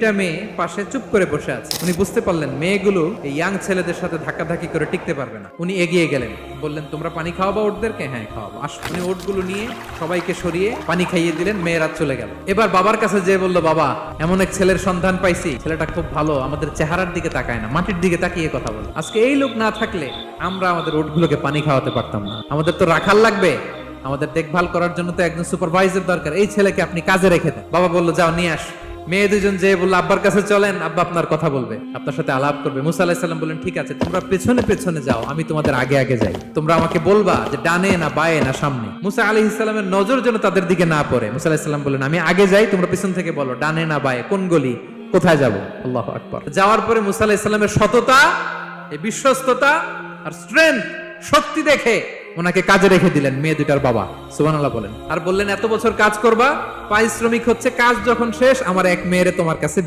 দুইটা মেয়ে পাশে চুপ করে বসে আছে। উনি বুঝতে পারলেন মেয়েগুলো এই ইয়াং ছেলেদের সাথে ধাক্কাধাক্কি করে টিকতে পারবে না। উনি এগিয়ে গেলেন, বললেন তোমরা পানি খাওয়াবা ওটদেরকে? হ্যাঁ খাওয়াবো, আসো। উনি ওটগুলো নিয়ে সবাইকে সরিয়ে পানি খাইয়ে দিলেন, মেয়েরা চলে গেল। এবার বাবার কাছে যেয়ে বললো, বাবা এমন এক ছেলের সন্ধান পাইছি, ছেলেটা খুব ভালো, আমাদের চেহারার দিকে তাকায় না, মাটির দিকে তাকিয়ে কথা বলে। আজকে এই লোক না থাকলে আমরা আমাদের ওটগুলোকে পানি খাওয়াতে পারতাম না। আমাদের তো রাখাল লাগবে, আমাদের দেখভাল করার জন্য তো একজন সুপারভাইজার দরকার। এই ছেলেকে আপনি কাজে রেখে দেন। বাবা বললো যাও নিয়ে আস। মেয়ে দুজন যে বললো আব্বার কাছে চলেন, আব্বা আপনার কথা বলবে, আপনার সাথে আলাপ করবে। মুসা আলাইহিস সালাম বললেন ঠিক আছে, তোমরা পেছনে পেছনে যাও, আমি তোমাদের আগে আগে যাই। তোমরা আমাকে বলবা যে ডানে না বায়ে না সামনে। মুসা আলাইহিস সালামের নজর যেন তাদের দিকে না পড়ে। মুসা আলাইহিস সালাম বললেন আমি আগে যাই, তোমরা পেছন থেকে বলো ডানে না বায়ে, কোন গলি, কোথায় যাবো। আল্লাহু আকবার। যাওয়ার পরে মুসা আলাইহিস সালামের সততা, এই বিশ্বস্ততা আর স্ট্রেংথ, শক্তি দেখে ওনাকে কাজে রেখে দিলেন মেয়ে দুটার বাবা। সুবহানাল্লাহ বলেন। আর বললেন এত বছর কাজ করবা, পারিশ্রমিক হচ্ছে কাজ যখন শেষ আমার এক মেয়েরে তোমার কাছে